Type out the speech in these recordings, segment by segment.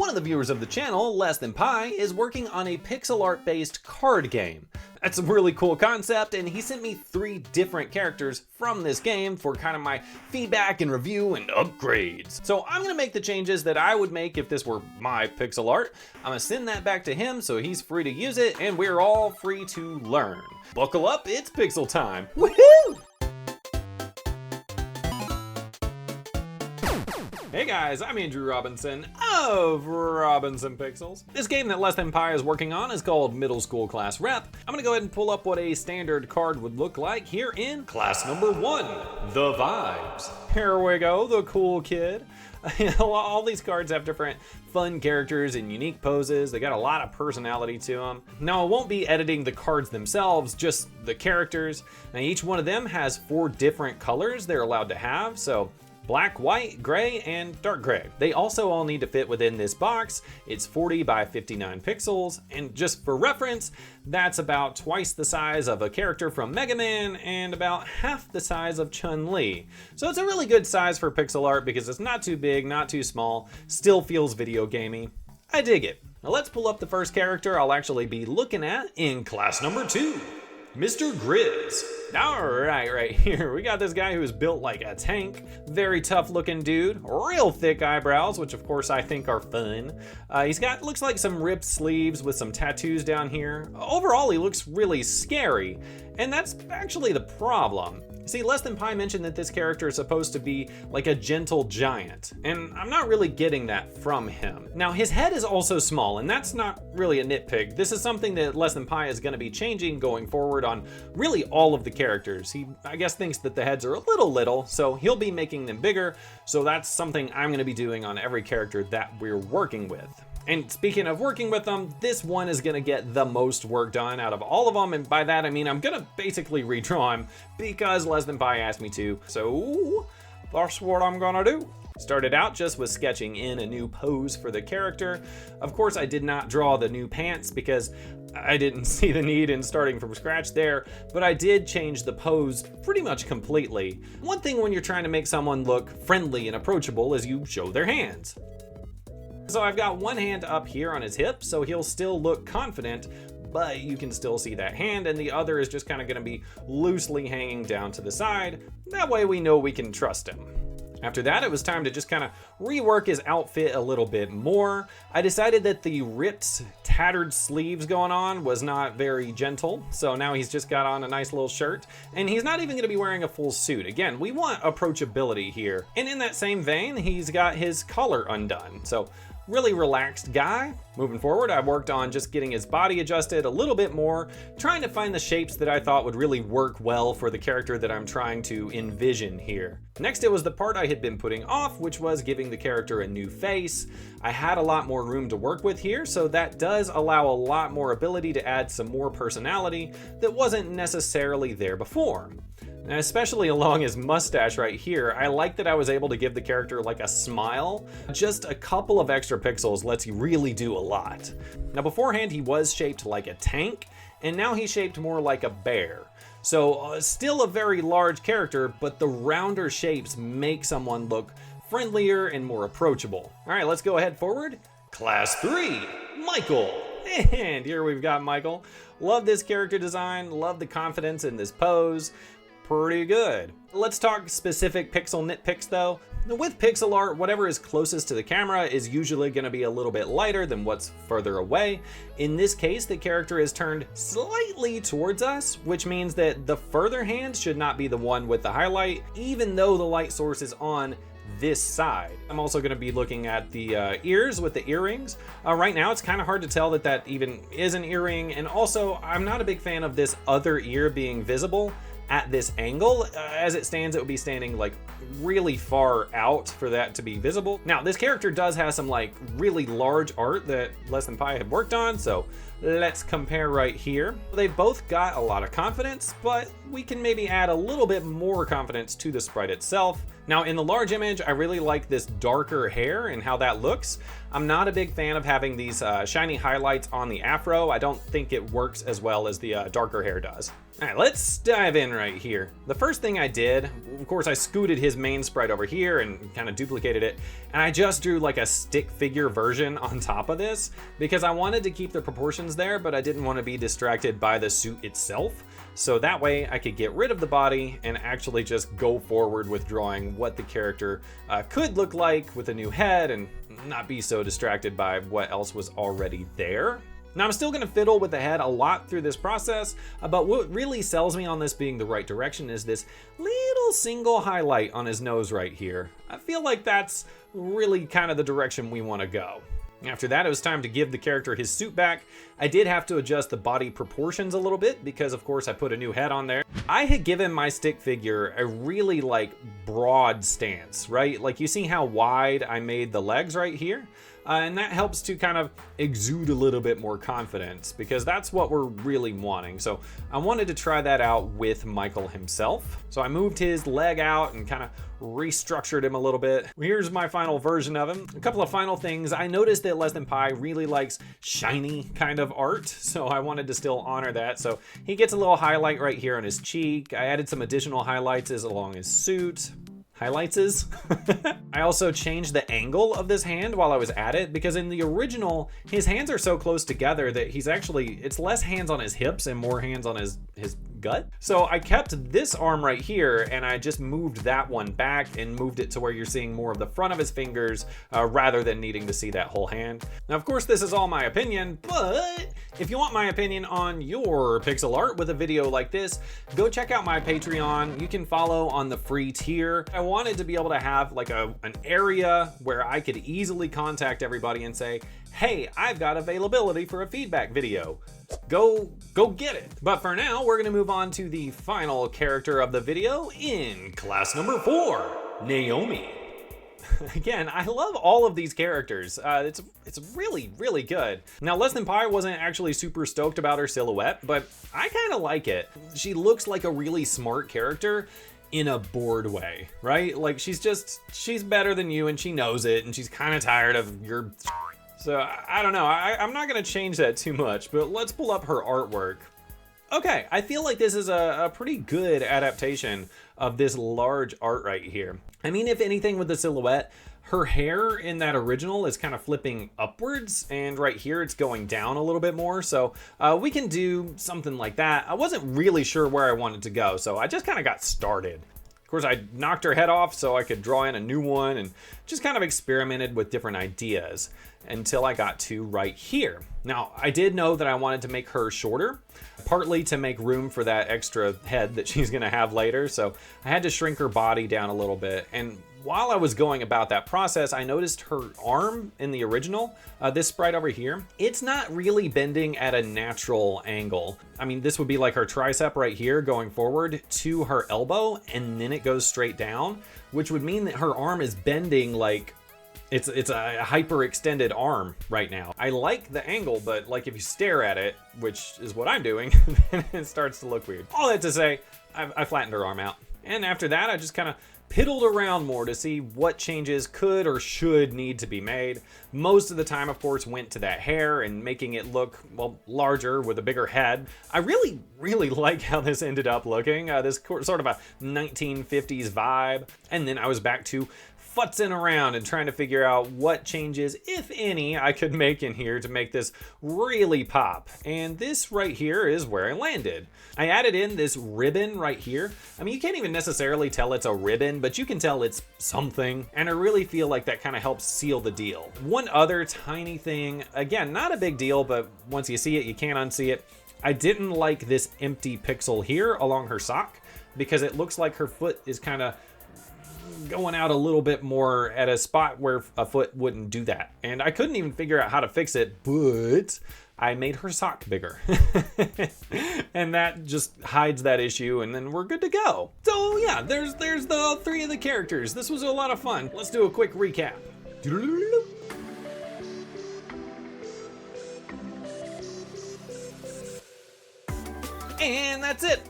One of the viewers of the channel, Less Than Pi, is working on a pixel art based card game. That's a really cool concept, and he sent me 3 different characters from this game for kind of my feedback and review and upgrades. So I'm gonna make the changes that I would make if this were my pixel art. I'm gonna send that back to him so he's free to use it, and we're all free to learn. Buckle up, it's pixel time. Woohoo! Hey guys, I'm Andrew Robinson of Robinson Pixels. This game that Less Than Pi is working on is called Middle School Class Rep. I'm gonna go ahead and pull up what a standard card would look like here in class number 1, The Vibes. Here we go, the cool kid. All these cards have different fun characters and unique poses. They got a lot of personality to them. Now I won't be editing the cards themselves, just the characters. Now each one of them has 4 different colors they're allowed to have, so black, white, gray, and dark gray. They also all need to fit within this box. It's 40 by 59 pixels, and just for reference, that's about twice the size of a character from Mega Man and about half the size of Chun-Li. So it's a really good size for pixel art because it's not too big, not too small, still feels video gamey. I dig it. Now let's pull up the first character I'll actually be looking at in class number 2, Mr. Grizz. All right here, we got this guy who is built like a tank. Very tough looking dude, real thick eyebrows, which of course I think are fun. He's got, looks like some ripped sleeves with some tattoos down here. Overall, he looks really scary, and that's actually the problem. See, Less Than Pi mentioned that this character is supposed to be like a gentle giant, and I'm not really getting that from him. Now, his head is also small, and that's not really a nitpick. This is something that Less Than Pi is going to be changing going forward on really all of the characters. He, I guess, thinks that the heads are a little, so he'll be making them bigger, so that's something I'm going to be doing on every character that we're working with. And speaking of working with them, this one is gonna get the most work done out of all of them, and by that I mean I'm gonna basically redraw him because Less Than Pi asked me to, so that's what I'm gonna do. Started out just with sketching in a new pose for the character. Of course, I did not draw the new pants because I didn't see the need in starting from scratch there, but I did change the pose pretty much completely. One thing when you're trying to make someone look friendly and approachable is you show their hands. So I've got one hand up here on his hip, so he'll still look confident, but you can still see that hand, and the other is just kind of gonna be loosely hanging down to the side. That way we know we can trust him. After that, it was time to just kind of rework his outfit a little bit more. I decided that the ripped, tattered sleeves going on was not very gentle, so now he's just got on a nice little shirt, and he's not even gonna be wearing a full suit. Again, we want approachability here. And in that same vein, he's got his collar undone, so really relaxed guy. Moving forward, I worked on just getting his body adjusted a little bit more, trying to find the shapes that I thought would really work well for the character that I'm trying to envision here. Next, it was the part I had been putting off, which was giving the character a new face. I had a lot more room to work with here, so that does allow a lot more ability to add some more personality that wasn't necessarily there before. And especially along his mustache right here, I like that I was able to give the character like a smile. Just a couple of extra pixels lets you really do a lot. Now beforehand he was shaped like a tank, and now he's shaped more like a bear. So still a very large character, but the rounder shapes make someone look friendlier and more approachable. All right, let's go ahead forward. Class 3, Michael. And here we've got Michael. Love this character design, love the confidence in this pose. Pretty good. Let's talk specific pixel nitpicks though. With pixel art, whatever is closest to the camera is usually going to be a little bit lighter than what's further away. In this case, the character is turned slightly towards us, which means that the further hand should not be the one with the highlight, even though the light source is on this side. I'm also going to be looking at the ears with the earrings. Right now it's kind of hard to tell that that even is an earring, and also I'm not a big fan of this other ear being visible at this angle. As it stands, it would be standing like really far out for that to be visible. Now, this character does have some like really large art that Less Than Pi had worked on, so let's compare right here. They've both got a lot of confidence, but we can maybe add a little bit more confidence to the sprite itself. Now in the large image, I really like this darker hair and how that looks. I'm not a big fan of having these shiny highlights on the afro. I don't think it works as well as the darker hair does. All right, let's dive in right here. The first thing I did, of course, I scooted his main sprite over here and kind of duplicated it, and I just drew like a stick figure version on top of this because I wanted to keep the proportions there, but I didn't want to be distracted by the suit itself. So that way I could get rid of the body and actually just go forward with drawing what the character could look like with a new head and not be so distracted by what else was already there. Now I'm still gonna fiddle with the head a lot through this process, but what really sells me on this being the right direction is this little single highlight on his nose right here. I feel like that's really kind of the direction we wanna go. After that, it was time to give the character his suit back. I did have to adjust the body proportions a little bit because of course I put a new head on there. I had given my stick figure a really like broad stance, right? Like you see how wide I made the legs right here? And that helps to kind of exude a little bit more confidence because that's what we're really wanting. So I wanted to try that out with Michael himself. So I moved his leg out and kind of restructured him a little bit. Here's my final version of him. A couple of final things. I noticed that Less Than Pi really likes shiny kind of art, so I wanted to still honor that. So he gets a little highlight right here on his cheek. I added some additional highlights along his suit. Highlights. I also changed the angle of this hand while I was at it because in the original, his hands are so close together that it's less hands on his hips and more hands on his gut. So I kept this arm right here and I just moved that one back and moved it to where you're seeing more of the front of his fingers rather than needing to see that whole hand. Now, of course, this is all my opinion, but if you want my opinion on your pixel art with a video like this, go check out my Patreon. You can follow on the free tier. I wanted to be able to have like an area where I could easily contact everybody and say, hey, I've got availability for a feedback video. Go get it. But for now, we're gonna move on to the final character of the video in class number 4, Naomi. Again, I love all of these characters. It's really, really good. Now, Less Than Pi wasn't actually super stoked about her silhouette, but I kind of like it. She looks like a really smart character in a bored way, right? Like she's better than you and she knows it and she's kind of tired of your So I don't know, I'm not gonna change that too much, but let's pull up her artwork. Okay, I feel like this is a pretty good adaptation of this large art right here. I mean, if anything with the silhouette, her hair in that original is kind of flipping upwards, and right here it's going down a little bit more, so we can do something like that. I wasn't really sure where I wanted to go, so I just kind of got started. Of course, I knocked her head off so I could draw in a new one and just kind of experimented with different ideas until I got to right here. Now, I did know that I wanted to make her shorter, partly to make room for that extra head that she's gonna have later, so I had to shrink her body down a little bit. And while I was going about that process, I noticed her arm in the original, this sprite over here, it's not really bending at a natural angle. I mean, this would be like her tricep right here going forward to her elbow, and then it goes straight down, which would mean that her arm is bending like it's a hyper extended arm right now. I like the angle, but like if you stare at it, which is what I'm doing, then it starts to look weird. All that to say, I flattened her arm out. And after that, I just kind of piddled around more to see what changes could or should need to be made. Most of the time, of course, went to that hair and making it look, well, larger with a bigger head. I really, really like how this ended up looking, this sort of a 1950s vibe. And then I was back to futzing around and trying to figure out what changes, if any, I could make in here to make this really pop. And this right here is where I landed. I added in this ribbon right here. I mean, you can't even necessarily tell it's a ribbon, but you can tell it's something. And I really feel like that kind of helps seal the deal. One other tiny thing, again, not a big deal, but once you see it, you can't unsee it. I didn't like this empty pixel here along her sock because it looks like her foot is kind of going out a little bit more at a spot where a foot wouldn't do that. And I couldn't even figure out how to fix it, but I made her sock bigger. And that just hides that issue, and then we're good to go. So yeah, there's the 3 of the characters. This was a lot of fun. Let's do a quick recap. And that's it.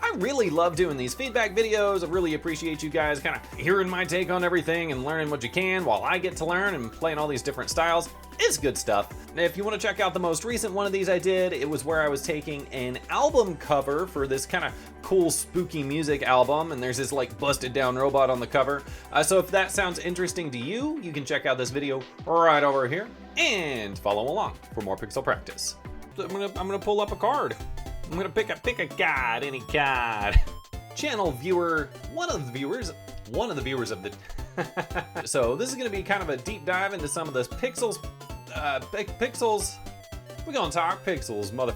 I really love doing these feedback videos. I really appreciate you guys kind of hearing my take on everything and learning what you can while I get to learn and playing all these different styles. It's good stuff. If you want to check out the most recent one of these I did, it was where I was taking an album cover for this kind of cool spooky music album, and there's this like busted down robot on the cover. So if that sounds interesting to you, you can check out this video right over here and follow along for more pixel practice. I'm gonna pull up a card. I'm gonna pick a card, any card. Channel viewer, one of the viewers of the. So this is gonna be kind of a deep dive into some of this pixels. Pixels. We're gonna talk pixels, mother.